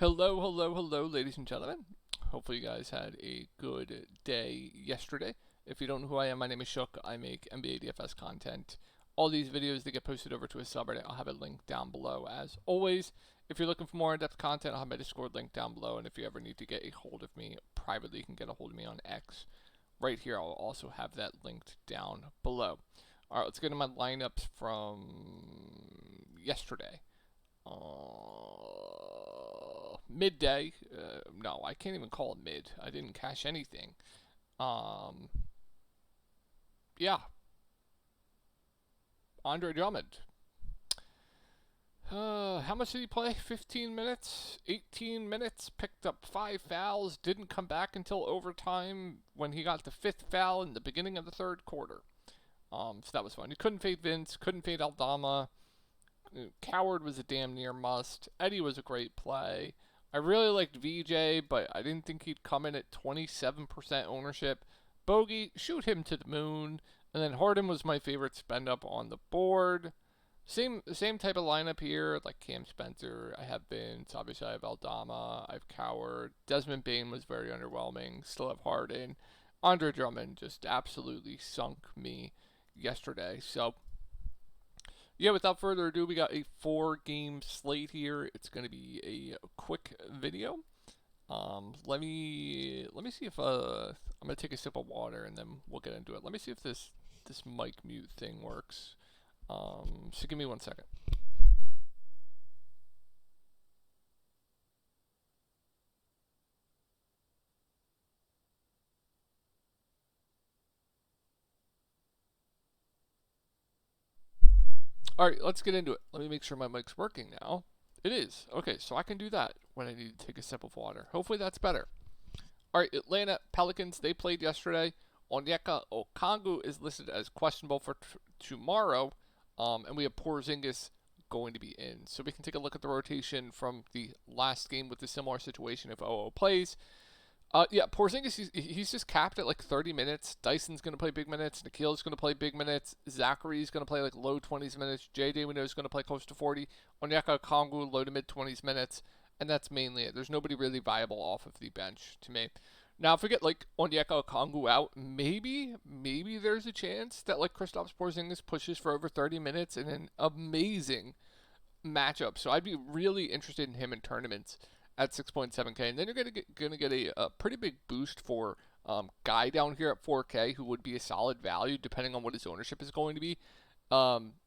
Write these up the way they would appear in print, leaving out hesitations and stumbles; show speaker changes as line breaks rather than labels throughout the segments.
Hello, hello, hello, ladies and gentlemen. Hopefully, you guys had a good day yesterday. If you don't know who I am, my name is Shook. I make NBA DFS content. All these videos they get posted over to a subreddit. I'll have a link down below as always. If you're looking for more in-depth content, I'll have my Discord link down below. And if you ever need to get a hold of me privately, you can get a hold of me on X. Right here, I'll also have that linked down below. All right, let's get into my lineups from yesterday. Midday. No, I can't even call it mid. I didn't cash anything. Um, yeah, Andre Drummond. How much did he play? 15 minutes? 18 minutes? Picked up 5 fouls. Didn't come back until overtime when he got the fifth foul in the beginning of the third quarter. So that was fun. He couldn't fade Vince. Couldn't fade Aldama. Coward was a damn near must. Eddie was a great play. I really liked VJ, but I didn't think he'd come in at 27% ownership. Bogey, shoot him to the moon. And then Harden was my favorite spend up on the board. Same type of lineup here, like Cam Spencer. I have Vince. Obviously, I have Aldama. I have Coward. Desmond Bane was very underwhelming. Still have Harden. Andre Drummond just absolutely sunk me yesterday. So yeah, without further ado, we got a 4-game slate here. It's going to be a quick video. Let me see if I'm gonna take a sip of water and then we'll get into it. Let me see if this mic mute thing works. So give me 1 second. All right, let's get into it. Let me make sure my mic's working now. It is. Okay, so I can do that when I need to take a sip of water. Hopefully that's better. All right, Atlanta Pelicans, they played yesterday. Onyeka Okongwu is listed as questionable for tomorrow, and we have Porzingis going to be in. So we can take a look at the rotation from the last game with a similar situation if OO plays. Yeah, Porzingis, he's just capped at like 30 minutes. Dyson's going to play big minutes. Nikhil's going to play big minutes. Zachary's going to play like low 20s minutes. JJ we know is going to play close to 40. Onyeka Okongwu, low to mid 20s minutes. And that's mainly it. There's nobody really viable off of the bench to me. Now, if we get like Onyeka Okongwu out, maybe there's a chance that like Kristaps Porzingis pushes for over 30 minutes in an amazing matchup. So I'd be really interested in him in tournaments at 6.7K. And then you're gonna get a pretty big boost for Guy down here at 4K, who would be a solid value depending on what his ownership is going to be.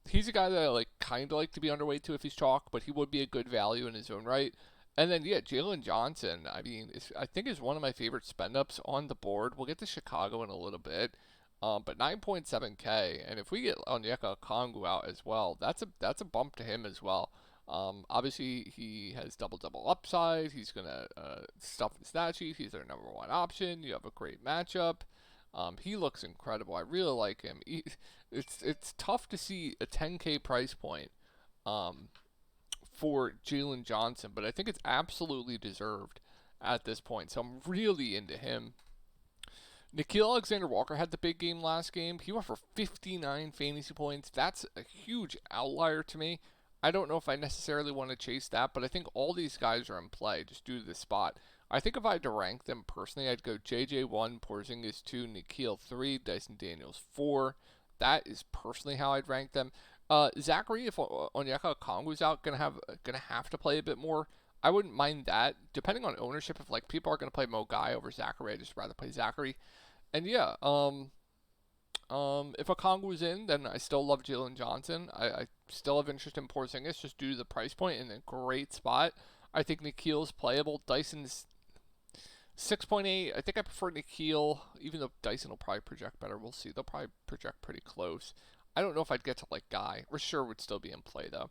He's a guy that I like kind of like to be underweight to if he's chalk, but he would be a good value in his own right. And then yeah, Jalen Johnson. I mean, I think is one of my favorite spend ups on the board. We'll get to Chicago in a little bit. But 9.7K, and if we get Onyeka Okongwu out as well, that's a bump to him as well. Obviously, he has double upside. He's gonna stuff the stat sheet. He's their number one option. You have a great matchup. He looks incredible. I really like him. It's tough to see a 10K price point for Jalen Johnson, but I think it's absolutely deserved at this point. So I'm really into him. Nickeil Alexander-Walker had the big game last game. He went for 59 fantasy points. That's a huge outlier to me. I don't know if I necessarily want to chase that, but I think all these guys are in play just due to the spot. I think if I had to rank them personally, I'd go JJ 1, Porzingis 2, Nickeil 3, Dyson Daniels 4. That is personally how I'd rank them. Zachary, if Onyeka Okongwu's out, gonna have to play a bit more. I wouldn't mind that, depending on ownership. If like people are gonna play Mo Guy over Zachary, I'd just rather play Zachary. And yeah, if Okongwu's in, then I still love Jalen Johnson. I still have interest in Porzingis just due to the price point and a great spot. I think Nickeil's playable. Dyson's 6.8. I think I prefer Nickeil, even though Dyson will probably project better. We'll see. They'll probably project pretty close. I don't know if I'd get to like Guy. Rasher would still be in play though.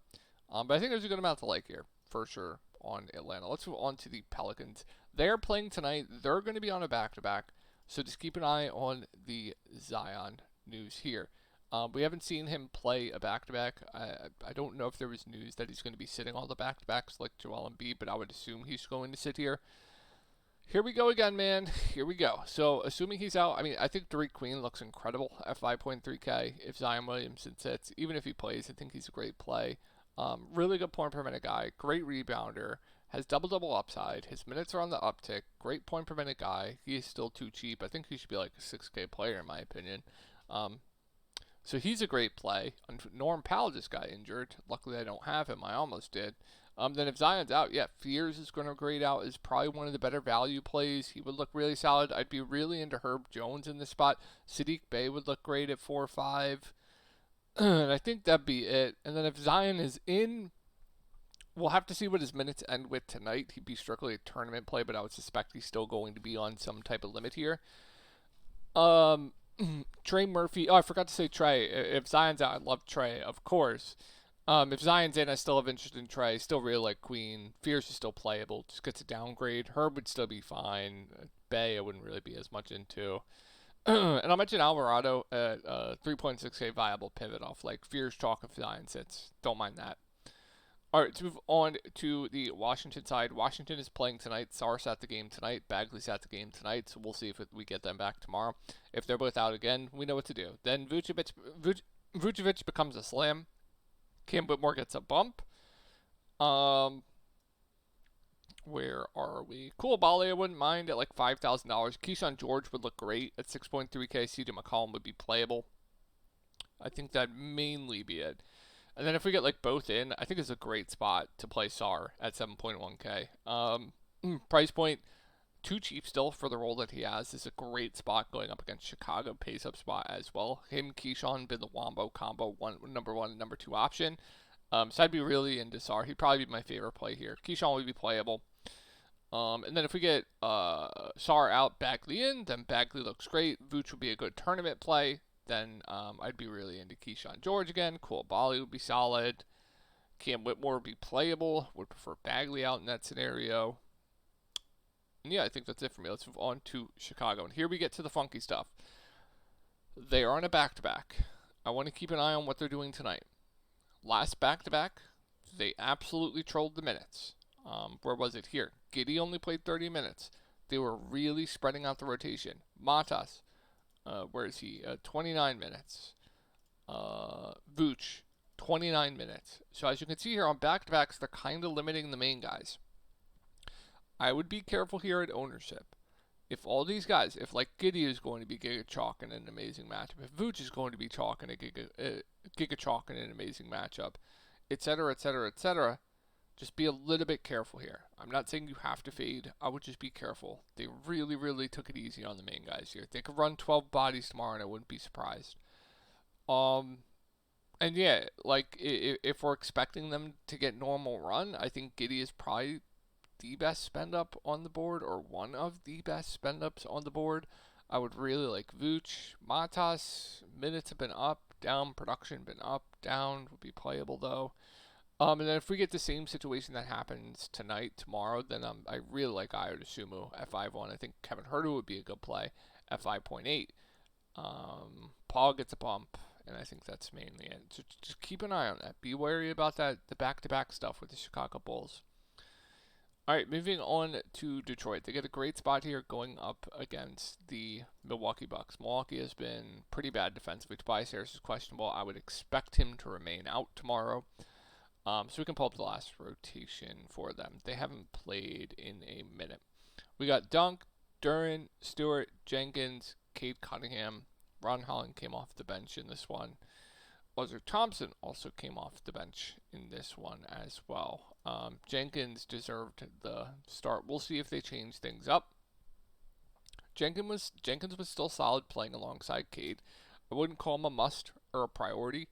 But I think there's a good amount to like here for sure on Atlanta. Let's move on to the Pelicans. They're playing tonight. They're going to be on a back-to-back. So just keep an eye on the Zion news here. We haven't seen him play a back-to-back. I don't know if there was news that he's going to be sitting all the back-to-backs like Joel Embiid, but I would assume he's going to sit here. Here we go again, man. Here we go. So assuming he's out, I mean, I think Derek Queen looks incredible at 5.3K. If Zion Williamson sits, even if he plays, I think he's a great play. Really good point per minute guy. Great rebounder. has double-double upside. His minutes are on the uptick. Great point per minute guy. He is still too cheap. I think he should be like a 6K player in my opinion. So he's a great play. Norm Powell just got injured. Luckily, I don't have him. I almost did. Then if Zion's out, yeah, Fears is going to grade out. Is probably one of the better value plays. He would look really solid. I'd be really into Herb Jones in this spot. Sadiq Bey would look great at 4 or 5. And I think that'd be it. And then if Zion is in, we'll have to see what his minutes end with tonight. He'd be strictly a tournament play, but I would suspect he's still going to be on some type of limit here. Trey Murphy. Oh, I forgot to say Trey. If Zion's out, I love Trey, of course. If Zion's in, I still have interest in Trey. Still really like Queen. Fierce is still playable. Just gets a downgrade. Herb would still be fine. Bay, I wouldn't really be as much into. And I'll mention Alvarado at 3.6K viable pivot off like Fierce chalk if Zion sits. Don't mind that. All right, let's move on to the Washington side. Washington is playing tonight. Sar's at the game tonight. Bagley's at the game tonight, so we'll see if we get them back tomorrow. If they're both out again, we know what to do. Then Vucevic becomes a slam. Cam Whitmore gets a bump. Where are we? Coulibaly, I wouldn't mind at like $5,000. Keyshawn George would look great at 6.3K. CJ McCollum would be playable. I think that'd mainly be it. And then if we get like both in, I think it's a great spot to play Sar at 7.1K. Price point, too cheap still for the role that he has. This is a great spot going up against Chicago. Pace up spot as well. Him, Keyshawn, been the Wombo combo, number one and number 2 option. So I'd be really into Sar. He'd probably be my favorite play here. Keyshawn would be playable. And then if we get Sar out, Bagley in, then Bagley looks great. Vooch would be a good tournament play. Then I'd be really into Keyshawn George again. Coulibaly would be solid. Cam Whitmore would be playable. Would prefer Bagley out in that scenario. And yeah, I think that's it for me. Let's move on to Chicago. And here we get to the funky stuff. They are on a back-to-back. I want to keep an eye on what they're doing tonight. Last back-to-back, they absolutely trolled the minutes. Where was it here? Giddey only played 30 minutes. They were really spreading out the rotation. Matas, where is he? 29 minutes. Vooch, 29 minutes. So as you can see here on back-to-backs, they're kind of limiting the main guys. I would be careful here at ownership. If all these guys, if like Giddey is going to be Giga Chalk in an amazing matchup, if Vooch is going to be Chalk in a Giga Chalk in an amazing matchup, etc., etc., etc., just be a little bit careful here. I'm not saying you have to fade. I would just be careful. They really, really took it easy on the main guys here. They could run 12 bodies tomorrow, and I wouldn't be surprised. And yeah, like if we're expecting them to get normal run, I think Giddey is probably the best spend up on the board, or one of the best spend ups on the board. I would really like Vooch. Matas, minutes have been up, down, production been up, down, would be playable though. And then if we get the same situation that happens tonight, tomorrow, then I really like Ayo Dosunmu at 5.1. I think Kevin Huerter would be a good play at 5.8. Paul gets a bump, and I think that's mainly it. So just keep an eye on that. Be wary about that, the back-to-back stuff with the Chicago Bulls. All right, moving on to Detroit. They get a great spot here going up against the Milwaukee Bucks. Milwaukee has been pretty bad defensively. Tobias Harris is questionable. I would expect him to remain out tomorrow. So we can pull up the last rotation for them. They haven't played in a minute. We got Dunk, Duren, Stewart, Jenkins, Cade Cunningham. Ron Holland came off the bench in this one. Uzzer Thompson also came off the bench in this one as well. Jenkins deserved the start. We'll see if they change things up. Jenkins was still solid playing alongside Cade. I wouldn't call him a must or a priority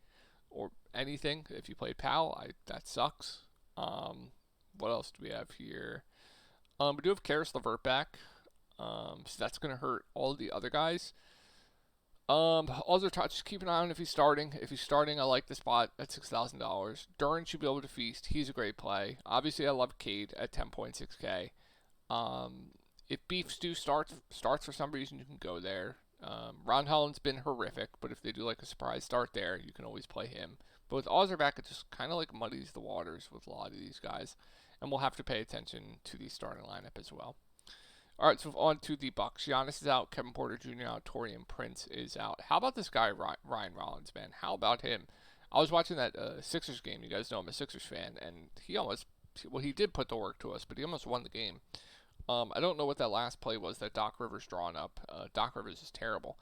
or anything. If you play Powell, that sucks. What else do we have here? We do have Karis LeVert back. So that's going to hurt all the other guys. Other touch, keep an eye on if he's starting. If he's starting, I like the spot at $6,000. Duren should be able to feast. He's a great play. Obviously, I love Cade at 10.6K. If Beef Stew starts for some reason, you can go there. Ron Holland's been horrific, but if they do like a surprise start there, you can always play him. But with Ozzer back, it just kind of like muddies the waters with a lot of these guys. And we'll have to pay attention to the starting lineup as well. All right, so on to the Bucks. Giannis is out. Kevin Porter Jr. out. Taurean Prince is out. How about this guy, Ryan Rollins, man? How about him? I was watching that Sixers game. You guys know I'm a Sixers fan, and he almost Well, he did put the work to us, but he almost won the game. I don't know what that last play was that Doc Rivers drawn up. Doc Rivers is terrible.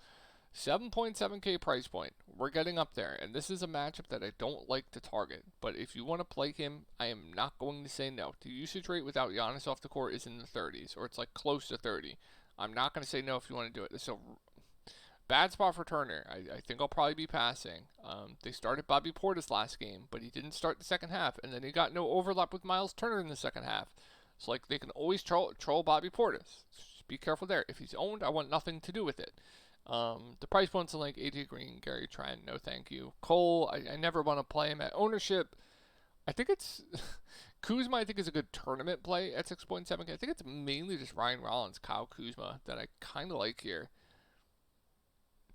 7.7K price point. We're getting up there, and this is a matchup that I don't like to target. But if you want to play him, I am not going to say no. The usage rate without Giannis off the court is in the 30s, or it's like close to 30. I'm not going to say no if you want to do it. It's a bad spot for Turner. I think I'll probably be passing. They started Bobby Portis last game, but he didn't start the second half, and then he got no overlap with Miles Turner in the second half. So like they can always troll Bobby Portis. Just be careful there. If he's owned, I want nothing to do with it. The price points are like AJ Green, Gary Trent, no thank you. Cole, I never want to play him at ownership. I think it's Kuzma. I think is a good tournament play at 6.7K. I think it's mainly just Ryan Rollins, Kyle Kuzma that I kind of like here.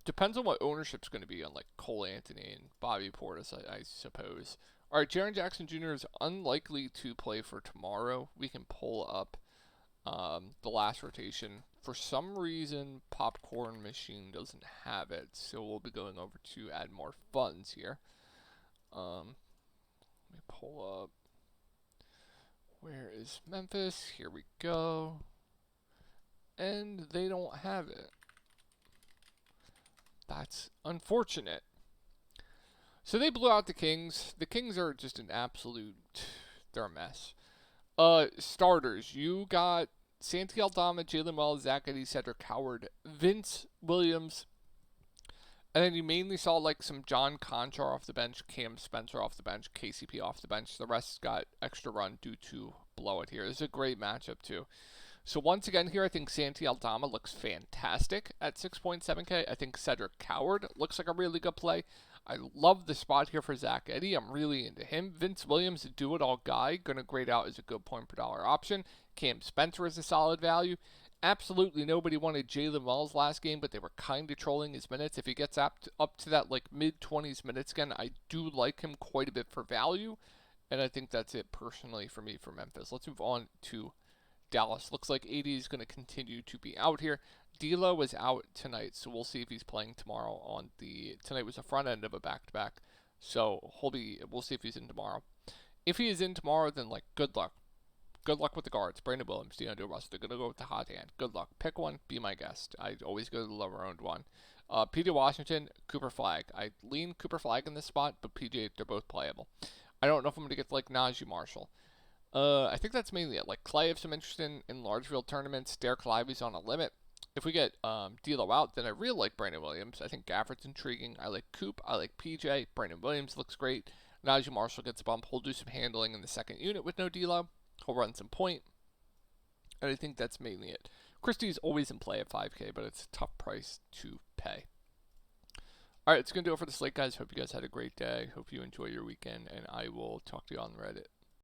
Depends on what ownership's going to be on like Cole Anthony and Bobby Portis, I suppose. All right, Jaren Jackson Jr. is unlikely to play for tomorrow. We can pull up the last rotation. For some reason, Popcorn Machine doesn't have it, so we'll be going over to add more funds here. Let me pull up. Where is Memphis? Here we go. And they don't have it. That's unfortunate. So they blew out the Kings. The Kings are just an absolute... They're a mess. Starters. You got Santi Aldama, Jalen Wells, Zach Edey, Cedric Howard, Vince Williams. And then you mainly saw like some John Conchar off the bench, Cam Spencer off the bench, KCP off the bench. The rest got extra run due to blowout here. This is a great matchup too. So once again here, I think Santi Aldama looks fantastic at 6.7K. I think Cedric Howard looks like a really good play. I love the spot here for Zach Edey. I'm really into him. Vince Williams, a do-it-all guy, going to grade out as a good point per dollar option. Cam Spencer is a solid value. Absolutely nobody wanted Jalen Wells last game, but they were kind of trolling his minutes. If he gets up to that like mid-20s minutes again, I do like him quite a bit for value. And I think that's it personally for me for Memphis. Let's move on to Dallas. Looks like AD is going to continue to be out here. D'Lo was out tonight, so we'll see if he's playing tomorrow. Tonight was the front end of a back-to-back, so we'll see if he's in tomorrow. If he is in tomorrow, then like good luck. Good luck with the guards. Brandon Williams, DeAndre Russell. They're gonna go with the hot hand. Good luck. Pick one. Be my guest. I always go to the lower-owned one. PJ Washington, Cooper Flagg. I lean Cooper Flagg in this spot, but PJ, they're both playable. I don't know if I'm gonna get like Najee Marshall. I think that's mainly it. Like Clay, have some interest in large field tournaments. Derek Lively's on a limit. If we get D'Lo out, then I really like Brandon Williams. I think Gafford's intriguing. I like Coop. I like PJ. Brandon Williams looks great. Najee Marshall gets a bump. He'll do some handling in the second unit with no D'Lo. He'll run some point. And I think that's mainly it. Christie's always in play at 5K, but it's a tough price to pay. All right, it's going to do it for the Slate, guys. Hope you guys had a great day. Hope you enjoy your weekend, and I will talk to you on Reddit.